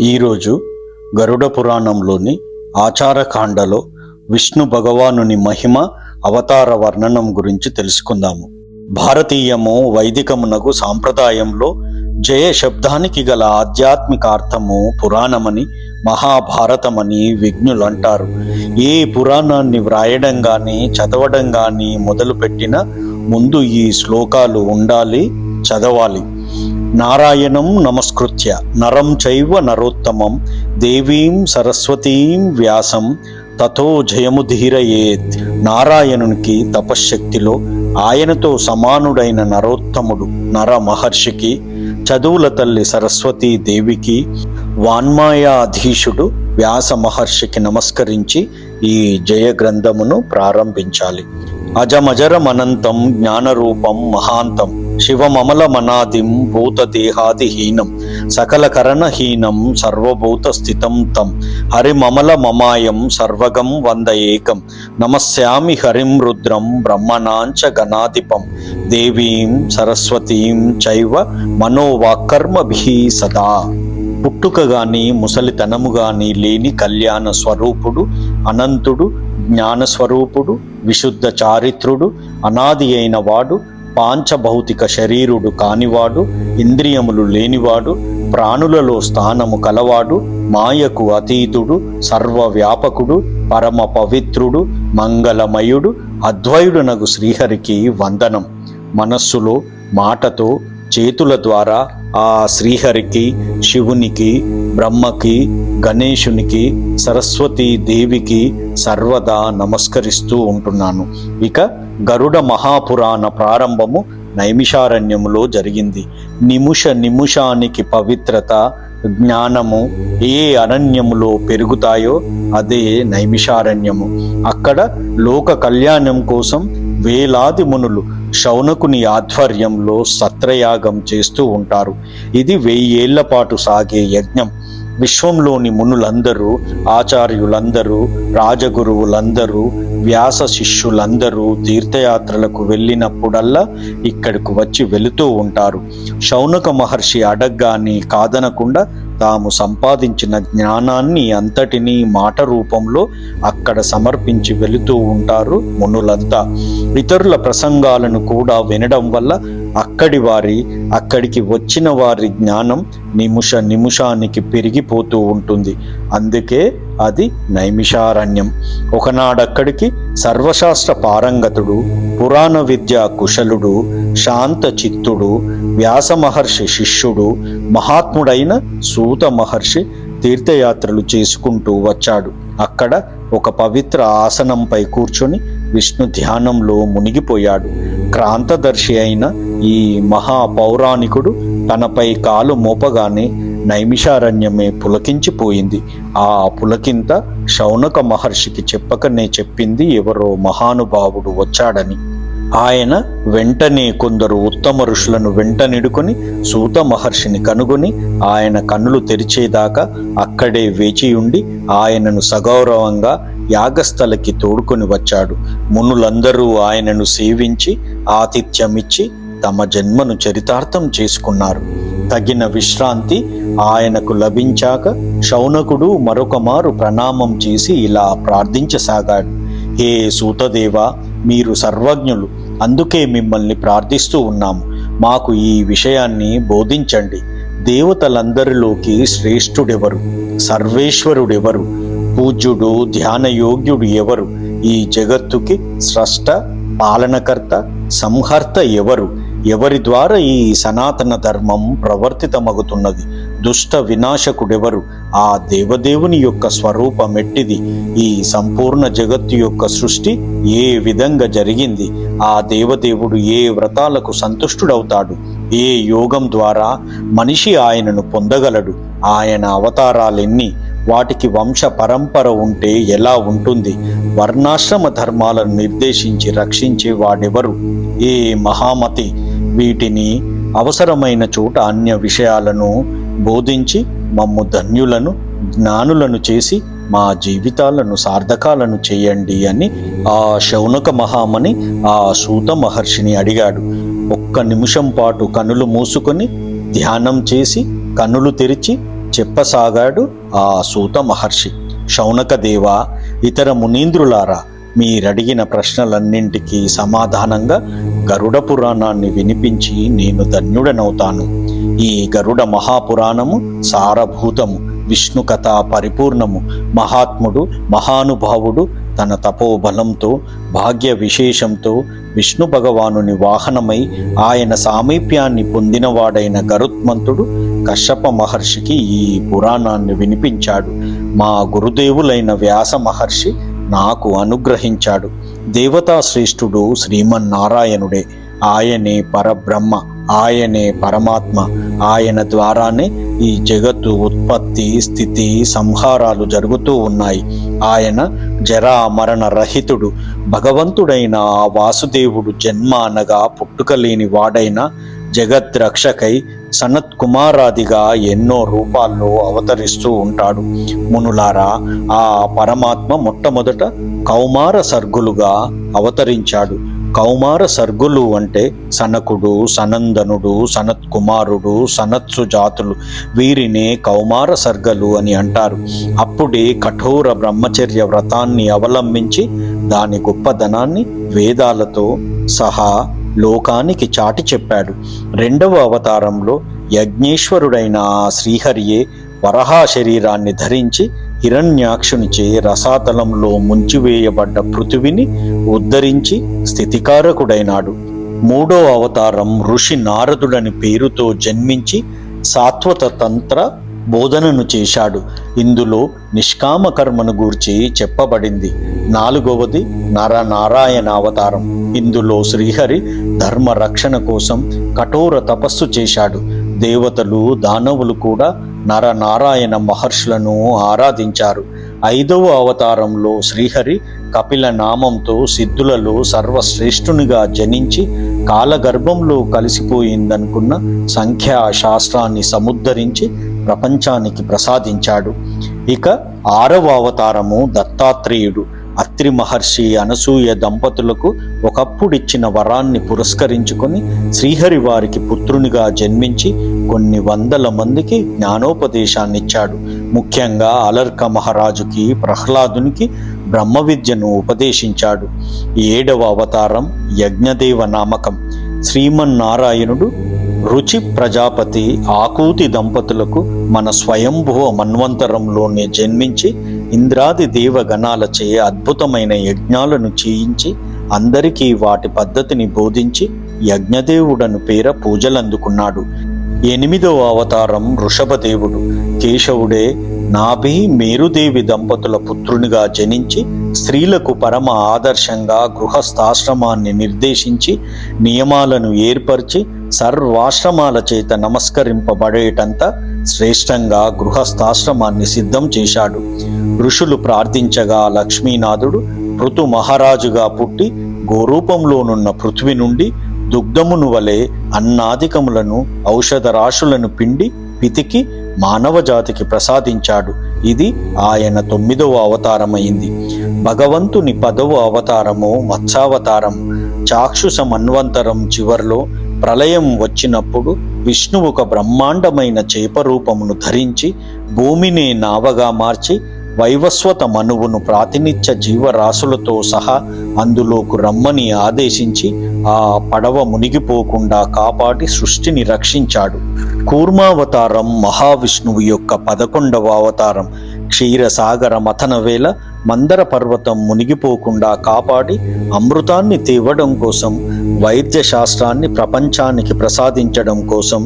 ఈరోజు గరుడ పురాణంలోని ఆచారకాండలో విష్ణు భగవానుని మహిమ అవతార వర్ణనం గురించి తెలుసుకుందాము. భారతీయము వైదికమునకు సాంప్రదాయంలో జయ శబ్దానికి గల ఆధ్యాత్మిక అర్థము పురాణమని, మహాభారతమని విజ్ఞులంటారు. ఏ పురాణాన్ని వ్రాయడం కానీ చదవడం కానీ మొదలుపెట్టినా ముందు ఈ శ్లోకాలు ఉండాలి, చదవాలి. నారాయణం నమస్కృత్య నరం చైవ నరోత్తమం దేవీం సరస్వతీం వ్యాసం తతో జయముధీరయేత్. నారాయణునికి తపశ్శక్తిలో ఆయనతో సమానుడైన నరోత్తముడు నర మహర్షికి, చదువుల తల్లి సరస్వతీ దేవికి, వాన్మాయాధీశుడు వ్యాస మహర్షికి నమస్కరించి ఈ జయ గ్రంథమును ప్రారంభించాలి. అజమజరమనంతం జ్ఞానరూపం మహాంతం శివమమలమనాదిం భూతదేహాదిహీనం సకలకరణహీనం సర్వభూత స్థితం తం హరిమమల మమాయం సర్వగం వంద ఏకం నమస్యామి హరిం రుద్రం బ్రహ్మణాంచ గణాధిపం దేవీం సరస్వతీం చైవ మనోవాక్కర్మభిః సదా. పుట్టుక గాని ముసలితనము గాని లేని కళ్యాణ స్వరూపుడు, అనంతుడు, జ్ఞానస్వరూపుడు, విశుద్ధ చారిత్రుడు, అనాది అయిన వాడు, పాంచభౌతిక శరీరుడు కానివాడు, ఇంద్రియములు లేనివాడు, ప్రాణులలో స్థానము కలవాడు, మాయకు అతీతుడు, సర్వవ్యాపకుడు, పరమ పవిత్రుడు, మంగళమయుడు, అద్వైడునగు శ్రీహరికి వందనం. మనస్సులో, మాటతో, చేతుల ద్వారా ఆ శ్రీహరికి, శివునికి, బ్రహ్మకి, గణేశునికి, సరస్వతీ దేవికి సర్వదా నమస్కరిస్తూ ఉంటున్నాను. ఇక గరుడ మహాపురాణ ప్రారంభము నైమిషారణ్యములో జరిగింది. నిముషానికి పవిత్రత, జ్ఞానము ఏ అరణ్యములో పెరుగుతాయో అదే నైమిషారణ్యము. అక్కడ లోక కళ్యాణం కోసం వేలాది మునులు శౌనకుని ఆధ్వర్యంలో సత్రయాగం చేస్తూ ఉంటారు. ఇది 1000 ఏళ్ల పాటు సాగే యజ్ఞం. విశ్వంలోని మునులందరూ, ఆచార్యులందరూ, రాజగురువులందరూ, వ్యాస శిష్యులందరూ తీర్థయాత్రలకు వెళ్ళినప్పుడల్లా ఇక్కడకు వచ్చి వెళుతూ ఉంటారు. శౌనక మహర్షి అడగ్గాని కాదనకుండా తాము సంపాదించిన జ్ఞానాన్ని అంతటినీ మాట రూపంలో అక్కడ సమర్పించి వెళుతూ ఉంటారు మునులంతా. ఇతరుల ప్రసంగాలను కూడా వినడం వల్ల అక్కడికి వచ్చిన వారి జ్ఞానం నిమిషానికి పెరిగిపోతూ ఉంటుంది. అందుకే అది నైమిషారణ్యం. ఒకనాడక్కడికి సర్వశాస్త్ర పారంగతుడు, పురాణ విద్యా కుశలుడు, శాంత చిత్తుడు, వ్యాస మహర్షి శిష్యుడు, మహాత్ముడైన సూత మహర్షి తీర్థయాత్రలు చేసుకుంటూ వచ్చాడు. అక్కడ ఒక పవిత్ర ఆసనంపై కూర్చొని విష్ణు ధ్యానంలో మునిగిపోయాడు. క్రాంతదర్శి అయిన ఈ మహాపౌరాణికుడు తనపై కాలు మోపగానే నైమిషారణ్యమే పులకించిపోయింది. ఆ పులకింత శౌనక మహర్షికి చెప్పకనే చెప్పింది ఎవరో మహానుభావుడు వచ్చాడని. ఆయన వెంటనే కొందరు ఉత్తమ ఋషులను వెంటనిడుకొని సూత మహర్షిని కనుగొని ఆయన కన్నులు తెరిచేదాకా అక్కడే వేచియుండి ఆయనను సగౌరవంగా యాగస్థలకి తోడుకొని వచ్చాడు. మునులందరూ ఆయనను సేవించి ఆతిథ్యమిచ్చి తమ జన్మను చరితార్థం చేసుకున్నారు. తగిన విశ్రాంతి ఆయనకు లభించాక శౌనకుడు మరొక మారు ప్రణామం చేసి ఇలా ప్రార్థించసాగాడు. హే సూతదేవా, మీరు సర్వజ్ఞులు, అందుకే మిమ్మల్ని ప్రార్థిస్తూ ఉన్నాము. మాకు ఈ విషయాన్ని బోధించండి. దేవతలందరిలోకి శ్రేష్ఠుడెవరు? సర్వేశ్వరుడెవరు? పూజ్యుడు, ధ్యానయోగ్యుడు ఎవరు? ఈ జగత్తుకి స్రష్ట, పాలనకర్త, సంహర్త ఎవరు? ఎవరి ద్వారా ఈ సనాతన ధర్మం ప్రవర్తితమగుతున్నది? దుష్ట వినాశకుడెవరు? ఆ దేవదేవుని యొక్క స్వరూపమెట్టిది? ఈ సంపూర్ణ జగత్తు యొక్క సృష్టి ఏ విధంగా జరిగింది? ఆ దేవదేవుడు ఏ వ్రతాలకు సంతుష్టుడవుతాడు? ఏ యోగం ద్వారా మనిషి ఆయనను పొందగలడు? ఆయన అవతారాలెన్ని? వాటికి వంశ పరంపర ఉంటే ఎలా ఉంటుంది? వర్ణాశ్రమ ధర్మాలను నిర్దేశించి రక్షించే వాడెవరు? ఏ మహామతి వీటిని అవసరమైన చోట అన్య విషయాలను బోధించి మమ్ము ధన్యులను, జ్ఞానులను చేసి మా జీవితాలను సార్థకాలను చేయండి అని ఆ శౌనక మహామని ఆ సూత మహర్షిని అడిగాడు. ఒక్క నిమిషం పాటు కనులు మూసుకొని ధ్యానం చేసి కన్నులు తెరిచి చెప్పసాగాడు ఆ సూత మహర్షి. శౌనకదేవా, ఇతర మునీంద్రులారా, మీరడిగిన ప్రశ్నలన్నింటికీ సమాధానంగా గరుడ పురాణాన్ని వినిపించి నేను ధన్యుడనవుతాను. ఈ గరుడ మహాపురాణము సారభూతము, విష్ణు కథ పరిపూర్ణము. మహాత్ముడు, మహానుభావుడు తన తపోబలంతో, భాగ్య విశేషంతో విష్ణు భగవానుని వాహనమై ఆయన సామీప్యాన్ని పొందినవాడైన గరుత్మంతుడు కశ్యప మహర్షికి ఈ పురాణాన్ని వినిపించాడు. మా గురుదేవులైన వ్యాస మహర్షి నాకు అనుగ్రహించాడు. దేవతాశ్రేష్ఠుడు శ్రీమన్నారాయణుడే. ఆయనే పరబ్రహ్మ, ఆయనే పరమాత్మ. ఆయన ద్వారానే ఈ జగత్తు ఉత్పత్తి, స్థితి, సంహారాలు జరుగుతూ ఉన్నాయి. ఆయన జరా మరణ రహితుడు. భగవంతుడైన ఆ వాసుదేవుడు జన్మ అనగా పుట్టుకలేని వాడైన జగద్రక్షకై సనత్ కుమారాదిగా ఎన్నో రూపాల్లో అవతరిస్తూ ఉంటాడు. మునులారా, ఆ పరమాత్మ మొట్టమొదట కౌమార సర్గులుగా అవతరించాడు. కౌమార సర్గులు అంటే సనకుడు, సనందనుడు, సనత్ కుమారుడు, సనత్సు జాతులు, వీరినే కౌమార సర్గలు అని అంటారు. అప్పుడే కఠోర బ్రహ్మచర్య వ్రతాన్ని అవలంబించి దాని గొప్పదనాన్ని వేదాలతో సహా లోకానికి చాటి చెప్పాడు. రెండవ అవతారంలో యజ్ఞేశ్వరుడైన శ్రీహరియే వరహా శరీరాన్ని ధరించి హిరణ్యాక్షునిచే రసాతలంలో ముంచివేయబడ్డ పృథివిని ఉద్ధరించి స్థితికారకుడైనాడు. మూడో అవతారం ఋషి నారదుడని పేరుతో జన్మించి సాత్వత తంత్ర బోధనను చేశాడు. ఇందులో నిష్కామ కర్మను గూర్చి చెప్పబడింది. నాలుగవది నరనారాయణ అవతారం. ఇందులో శ్రీహరి ధర్మ రక్షణ కోసం కఠోర తపస్సు చేశాడు. దేవతలు, దానవులు కూడా నరనారాయణ మహర్షులను ఆరాధించారు. ఐదవ అవతారంలో శ్రీహరి కపిల నామంతో సిద్ధులలో సర్వశ్రేష్ఠునిగా జనించి కాలగర్భంలో కలిసిపోయిందనుకున్న సంఖ్యా శాస్త్రాన్ని సముద్ధరించి ప్రపంచానికి ప్రసాదించాడు. ఇక ఆరవ అవతారము దత్తాత్రేయుడు. అత్రి మహర్షి, అనసూయ దంపతులకు ఒకప్పుడిచ్చిన వరాన్ని పురస్కరించుకొని శ్రీహరి వారికి పుత్రునిగా జన్మించి కొన్ని వందల మందికి జ్ఞానోపదేశాన్నిచ్చాడు. ముఖ్యంగా అలర్క మహారాజుకి, ప్రహ్లాదునికి బ్రహ్మ విద్యను ఉపదేశించాడు. ఏడవ అవతారం యజ్ఞదేవ నామకం. శ్రీమన్నారాయణుడు రుచి ప్రజాపతి, ఆకూతి దంపతులకు మన స్వయంభువ మన్వంతరంలోనే జన్మించి ఇంద్రాది దేవగణాలచే అద్భుతమైన యజ్ఞాలను చేయించి అందరికీ వాటి పద్ధతిని బోధించి యజ్ఞదేవుడను పేర పూజలందుకున్నాడు. ఎనిమిదవ అవతారం వృషభదేవుడు. కేశవుడే నాభి మేరుదేవి దంపతుల పుత్రునిగా జనించి స్త్రీలకు పరమ ఆదర్శంగా గృహస్థాశ్రమాన్ని నిర్దేశించి నియమాలను ఏర్పరిచి సర్వాశ్రమాల చేత నమస్కరింపబడేటంత శ్రేష్టంగా గృహస్థాశ్రమాన్ని సిద్ధం చేశాడు. ఋషులు ప్రార్థించగా లక్ష్మీనాథుడు పృథు మహారాజుగా పుట్టి గోరూపంలోనున్న పృథ్వీ నుండి దుగ్ధమును వలె అన్నాదికములను, ఔషధ రాశులను పిండి పితికి మానవ జాతికి ప్రసాదించాడు. ఇది ఆయన 9వ అవతారమైంది. భగవంతుని 10వ అవతారము మత్స్యావతారం. చాక్షుష మన్వంతరం చివర్లో ప్రళయం వచ్చినప్పుడు విష్ణువు ఒక బ్రహ్మాండమైన చేప రూపమును ధరించి భూమిని నావగా మార్చి వైవస్వత మనువును ప్రాతినిధ్య జీవరాశులతో సహా అందులోకి రమ్మని ఆదేశించి ఆ పడవ మునిగిపోకుండా కాపాడి సృష్టిని రక్షించాడు. కూర్మావతారం మహావిష్ణువు యొక్క 11వ అవతారం. క్షీరసాగర మథన వేళ మందర పర్వతం మునిగిపోకుండా కాపాడి అమృతాన్ని తేవడం కోసం, వైద్య శాస్త్రాన్ని ప్రపంచానికి ప్రసాదించడం కోసం,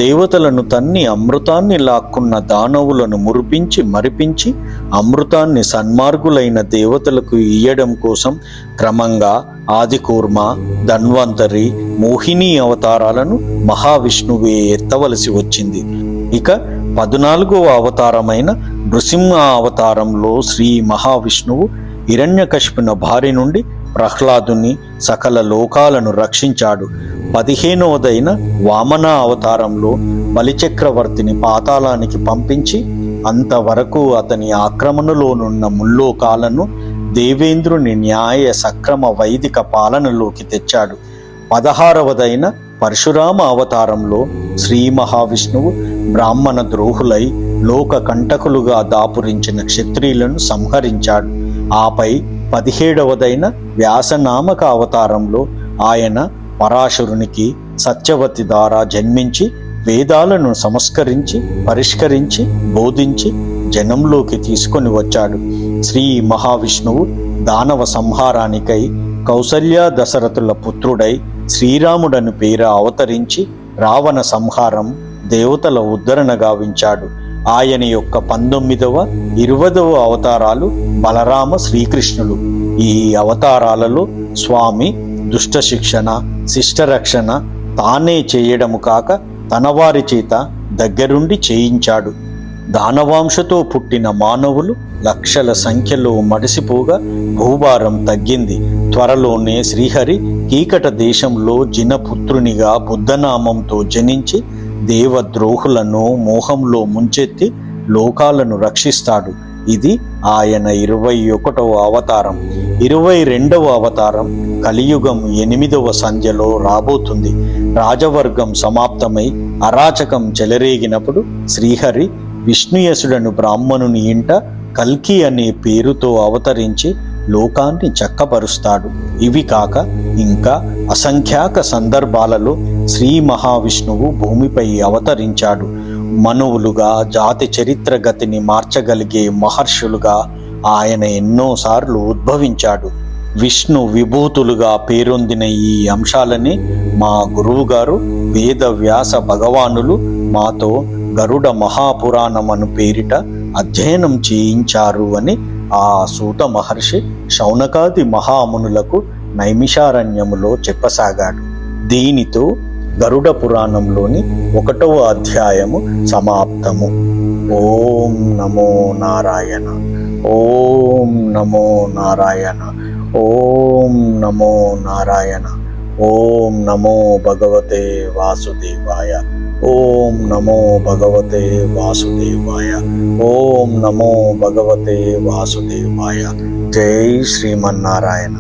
దేవతలను తన్ని అమృతాన్ని లాక్కున్న దానవులను మురిపించి మరిపించి అమృతాన్ని సన్మార్గులైన దేవతలకు ఇయ్యడం కోసం క్రమంగా ఆదికూర్మ, ధన్వంతరి, మోహిని అవతారాలను మహావిష్ణువే ఎత్తవలసి వచ్చింది. ఇక 14వ అవతారమైన నృసింహ అవతారంలో శ్రీ మహావిష్ణువు హిరణ్యకశిపుని భార్య నుండి ప్రహ్లాదుని, సకల లోకాలను రక్షించాడు. 15వదైన వామన అవతారంలో బలిచక్రవర్తిని పాతాళానికి పంపించి అంతవరకు అతని ఆక్రమణలోనున్న ముల్లోకాలను దేవేంద్రుని న్యాయ సక్రమ వైదిక పాలనలోకి తెచ్చాడు. 16వదైన పరశురామ అవతారంలో శ్రీ మహావిష్ణువు బ్రాహ్మణ ద్రోహులై లోక కంటకులుగా దాపురించిన క్షత్రియులను సంహరించాడు. ఆపై 17వదైన వ్యాసనామక అవతారంలో ఆయన పరాశరునికి సత్యవతి ద్వారా జన్మించి వేదాలను సంస్కరించి పరిష్కరించి బోధించి జనంలోకి తీసుకొని వచ్చాడు. శ్రీ మహావిష్ణువు దానవ సంహారానికై కౌసల్య దశరథుల పుత్రుడై శ్రీరాముడను పేర అవతరించి రావణ సంహారం, దేవతల ఉద్ధరణ గావించాడు. ఆయన యొక్క 19వ 20వ అవతారాలు బలరామ శ్రీకృష్ణులు. ఈ అవతారాలలో స్వామి దుష్ట శిక్షణ, శిష్టరక్షణ తానే చేయడము కాక తన వారి చేత దగ్గరుండి చేయించాడు. దానవాంశతో పుట్టిన మానవులు లక్షల సంఖ్యలో మడిసిపోగా భూభారం తగ్గింది. త్వరలోనే శ్రీహరి కీకట దేశంలో జినపుత్రునిగా బుద్ధనామంతో జనించి దేవద్రోహులను మోహంలో ముంచెత్తి లోకాలను రక్షిస్తాడు. ఇది ఆయన 21వ అవతారం. 22వ అవతారం కలియుగం 8వ సంధ్యలో రాబోతుంది. రాజవర్గం సమాప్తమై అరాచకం చెలరేగినప్పుడు శ్రీహరి విష్ణుయసుడను బ్రాహ్మణుని ఇంట కల్కి అనే పేరుతో అవతరించి లోకాన్ని చక్కపరుస్తాడు. ఇవి కాక ఇంకా అసంఖ్యాక సందర్భాలలో శ్రీ మహావిష్ణువు భూమిపై అవతరించాడు. మనువులుగా జాతి చరిత్ర గతిని మార్చగలిగే మహర్షులుగా ఆయన ఎన్నోసార్లు ఉద్భవించాడు. విష్ణు విభూతులుగా పేరొందిన ఈ అంశాలని మా గురువుగారు వేదవ్యాస భగవానులు మాతో గరుడ మహాపురాణమను పేరిట అధ్యయనం చేయించారు అని ఆ సూత మహర్షి శౌనకాది మహామునులకు నైమిషారణ్యములో చెప్పసాగాడు. దీనితో గరుడ పురాణంలోని 1వ అధ్యాయము సమాప్తము. ఓం నమో నారాయణ. ఓం నమో నారాయణ. ఓం నమో నారాయణ. ఓం నమో భగవతే వాసుదేవాయ. ఓం నమో భగవతే వాసుదేవాయ. ఓం నమో భగవతే వాసుదేవాయ. జై శ్రీమన్నారాయణ.